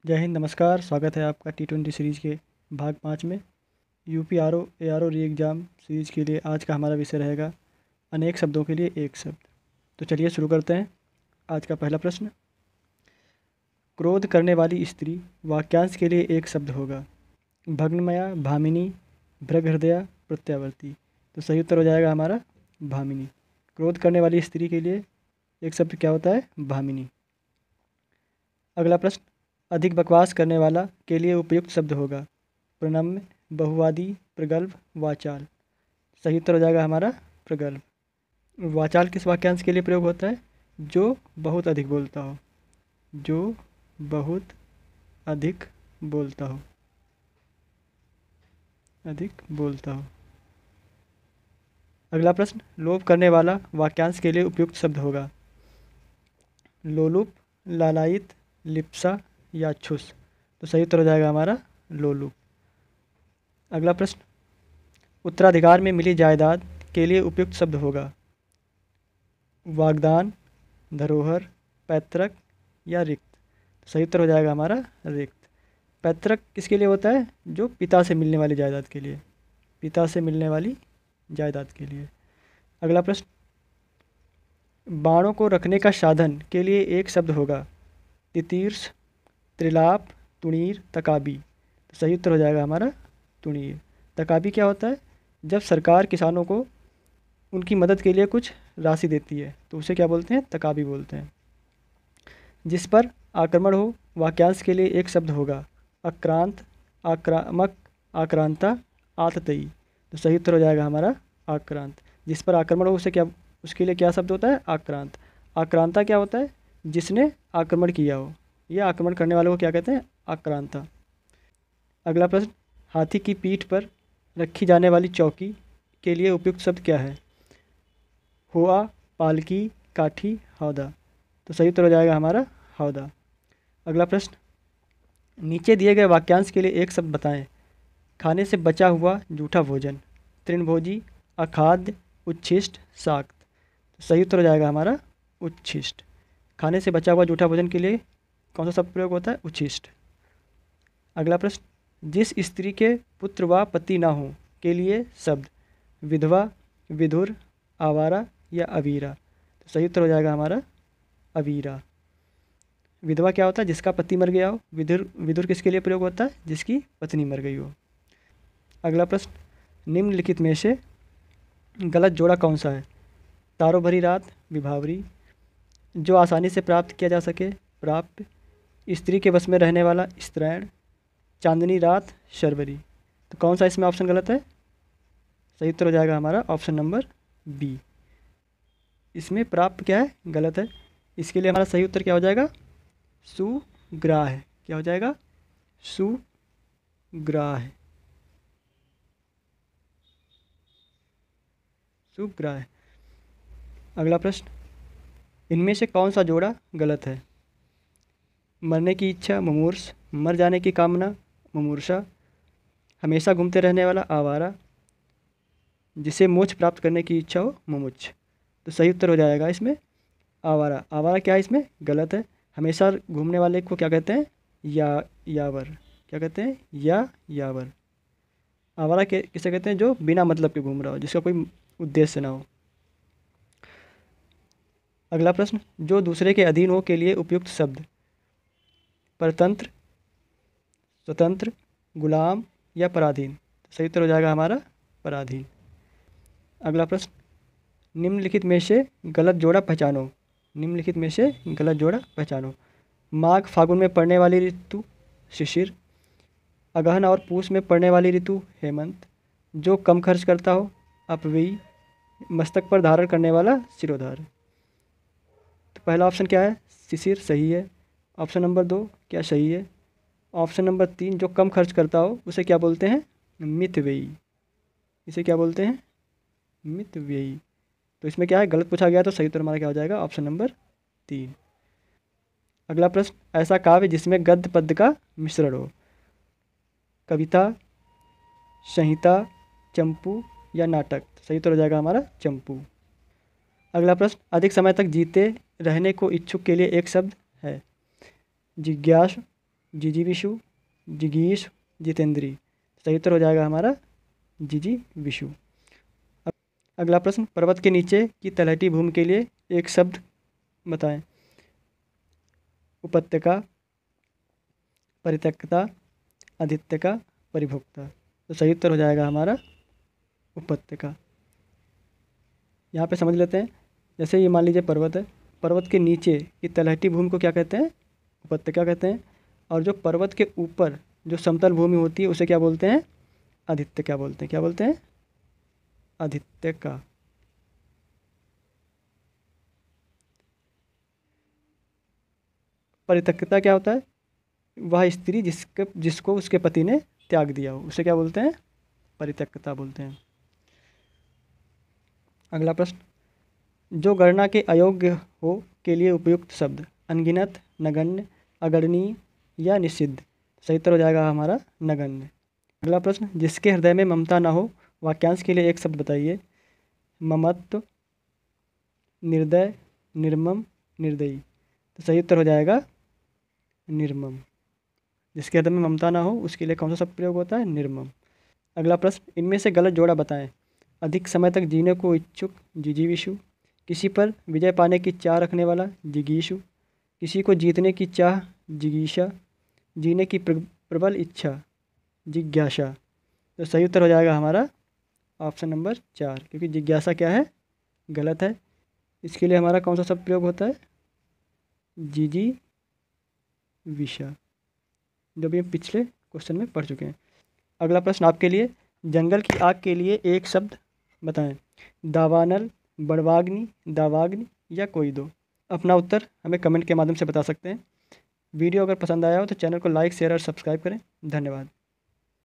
जय हिंद, नमस्कार। स्वागत है आपका T20 सीरीज़ के भाग 5 में। UP R O ARO re exam series के लिए आज का हमारा विषय रहेगा अनेक शब्दों के लिए एक शब्द। तो चलिए शुरू करते हैं। आज का पहला प्रश्न, क्रोध करने वाली स्त्री वाक्यांश के लिए एक शब्द होगा। भग्नमया, भामिनी, भ्रगहृदया, प्रत्यावर्ती। तो सही उत्तर हो जाएगा हमारा भामिनी। क्रोध करने वाली स्त्री के लिए एक शब्द क्या होता है? भामिनी। अगला प्रश्न, अधिक बकवास करने वाला के लिए उपयुक्त शब्द होगा। प्रणम्य, बहुवादी, प्रगल्भ, वाचाल। सही उत्तर हो जाएगा हमारा प्रगल्भ। वाचाल किस वाक्यांश के लिए प्रयोग होता है? जो बहुत अधिक बोलता हो। जो बहुत अधिक बोलता हो। अधिक बोलता हो। अगला प्रश्न, लोभ करने वाला वाक्यांश के लिए उपयुक्त शब्द होगा। लोलुप, लालायित, लिप्सा या छुस। तो सही उत्तर हो जाएगा हमारा लोलुप। अगला प्रश्न, उत्तराधिकार में मिली जायदाद के लिए उपयुक्त शब्द होगा। वागदान, धरोहर, पैतृक या रिक्त। तो सही उत्तर हो जाएगा हमारा रिक्त। पैतृक किसके लिए होता है? जो पिता से मिलने वाली जायदाद के लिए। पिता से मिलने वाली जायदाद के लिए। अगला प्रश्न, बाणों को रखने का साधन के लिए एक शब्द होगा। तितीर्ष, त्रिलाप, तुणीर, तकाबी। तो सही उत्तर हो जाएगा हमारा तुणीर। तकाबी क्या होता है? जब सरकार किसानों को उनकी मदद के लिए कुछ राशि देती है तो उसे क्या बोलते हैं? तकाबी बोलते हैं। जिस पर आक्रमण हो वाक्यांश के लिए एक शब्द होगा। आक्रांत, आक्रामक, आक्रांता, आततायी। तो सही उत्तर हो जाएगा हमारा आक्रांत। जिस पर आक्रमण हो उसके लिए क्या शब्द होता है? आक्रांत। आक्रांता क्या होता है? जिसने आक्रमण किया हो, या आक्रमण करने वाले को क्या कहते हैं? आक्रांता। अगला प्रश्न, हाथी की पीठ पर रखी जाने वाली चौकी के लिए उपयुक्त शब्द क्या है? हुआ, पालकी, काठी, हौदा। तो सही उत्तर हो जाएगा हमारा हौदा। अगला प्रश्न, नीचे दिए गए वाक्यांश के लिए एक शब्द बताएं। खाने से बचा हुआ जूठा भोजन। तृणभोजी, अखाद्य, उच्छिष्ट, शाक्त। तो सही उत्तर हो जाएगा हमारा उच्छिष्ट। खाने से बचा हुआ जूठा भोजन के लिए कौन सा शब्द प्रयोग होता है? उच्छिष्ट। अगला प्रश्न, जिस स्त्री के पुत्र व पति ना हो के लिए शब्द। विधवा, विधुर, आवारा या अवीरा। तो सही उत्तर हो जाएगा हमारा अवीरा। विधवा क्या होता है? जिसका पति मर गया हो। विधुर किसके लिए प्रयोग होता है? जिसकी पत्नी मर गई हो। अगला प्रश्न, निम्नलिखित में से गलत जोड़ा कौन सा है? तारों भरी रात, विभावरी। जो आसानी से प्राप्त किया जा सके, प्राप्य। स्त्री के वश में रहने वाला, स्त्रैण। चांदनी रात, शर्वरी। तो कौन सा इसमें ऑप्शन गलत है? सही उत्तर हो जाएगा हमारा ऑप्शन नंबर बी। इसमें प्राप्य क्या है? गलत है। इसके लिए हमारा सही उत्तर क्या हो जाएगा? सुग्राह। क्या हो जाएगा? सुग्राह। सुग्राह। अगला प्रश्न, इनमें से कौन सा जोड़ा गलत है? मरने की इच्छा, मुमूर्ष। मर जाने की कामना, मुमूर्षा। हमेशा घूमते रहने वाला, आवारा। जिसे मोक्ष प्राप्त करने की इच्छा हो, मुमुक्ष। तो सही उत्तर हो जाएगा इसमें आवारा। आवारा क्या है? इसमें गलत है। हमेशा घूमने वाले को क्या कहते हैं? यावर। क्या कहते हैं? यावर। आवारा किसे कहते हैं? जो बिना मतलब के घूम रहा हो, जिसका कोई उद्देश्य ना हो। अगला प्रश्न, जो दूसरे के अधीन हो के लिए उपयुक्त शब्द। परतंत्र, स्वतंत्र, गुलाम या पराधीन। तो सही उत्तर हो जाएगा हमारा पराधीन। अगला प्रश्न, निम्नलिखित में से गलत जोड़ा पहचानो। निम्नलिखित में से गलत जोड़ा पहचानो। माघ फागुन में पड़ने वाली ऋतु, शिशिर। अगहन और पूस में पड़ने वाली ऋतु, हेमंत। जो कम खर्च करता हो, अपव्ययी। मस्तक पर धारण करने वाला, सिरोधार। तो पहला ऑप्शन क्या है? शिशिर सही है। ऑप्शन नंबर 2 क्या सही है? ऑप्शन नंबर 3 जो कम खर्च करता हो उसे क्या बोलते हैं? मितव्ययी। इसे क्या बोलते हैं? मितव्ययी। तो इसमें क्या है? गलत पूछा गया, तो सही उत्तर हमारा क्या हो जाएगा? Option number 3। अगला प्रश्न, ऐसा काव्य जिसमें गद्य पद्य का मिश्रण हो। कविता, संहिता, चंपू या नाटक। सही उत्तर हो जाएगा हमारा चंपू। अगला प्रश्न, अधिक समय तक जीते रहने को इच्छुक के लिए एक शब्द है। जिज्ञासु, जिजीविषु, जिगीष, जितेंद्री। सही उत्तर हो जाएगा हमारा जिजीविषु। अगला प्रश्न, पर्वत के नीचे की तलहटी भूमि के लिए एक शब्द बताएं। उपत्यका, परित्यक्ता, आदित्यका, परिभोक्ता। तो सही उत्तर हो जाएगा हमारा उपत्यका। यहाँ पे समझ लेते हैं, जैसे ये मान लीजिए पर्वत है, पर्वत के नीचे की तलहटी भूमि को क्या कहते हैं? उपत्यका कहते हैं। और जो पर्वत के ऊपर जो समतल भूमि होती है उसे क्या बोलते हैं? आदित्यका बोलते हैं। क्या बोलते हैं? आदित्यका। परित्यक्ता क्या होता है? वह स्त्री जिसको उसके पति ने त्याग दिया हो, उसे क्या बोलते हैं? परित्यक्ता बोलते हैं। अगला प्रश्न, जो गणना के अयोग्य हो के लिए उपयुक्त शब्द। अनगिनत, नगण्य, अगणनीय या निषिद्ध। सही उत्तर हो जाएगा हमारा नगण्य। अगला प्रश्न, जिसके हृदय में ममता ना हो, वाक्यांश के लिए एक शब्द बताइए। ममत्व, निर्दय, निर्मम, निर्दयी। तो सही उत्तर हो जाएगा निर्मम। जिसके हृदय में ममता ना हो उसके लिए कौन सा शब्द प्रयोग होता है? निर्मम। अगला प्रश्न, इनमें से गलत जोड़ा बताएं। अधिक समय तक जीने को इच्छुक, जिजीविषु। किसी पर विजय पाने की चाह रखने वाला, जिगीषु। किसी को जीतने की चाह, जिगीषा। जीने की प्रबल इच्छा, जिज्ञासा। तो सही उत्तर हो जाएगा हमारा ऑप्शन नंबर 4, क्योंकि जिज्ञासा क्या है? गलत है। इसके लिए हमारा कौन सा शब्द प्रयोग होता है? जिजीविषा, जो भी हम पिछले क्वेश्चन में पढ़ चुके हैं। अगला प्रश्न आपके लिए, जंगल की आग के लिए एक शब्द बताएं। दावानल, बड़वाग्नि, दावाग्नि या कोई दो। अपना उत्तर हमें कमेंट के माध्यम से बता सकते हैं। वीडियो अगर पसंद आया हो तो चैनल को लाइक, शेयर और सब्सक्राइब करें। धन्यवाद।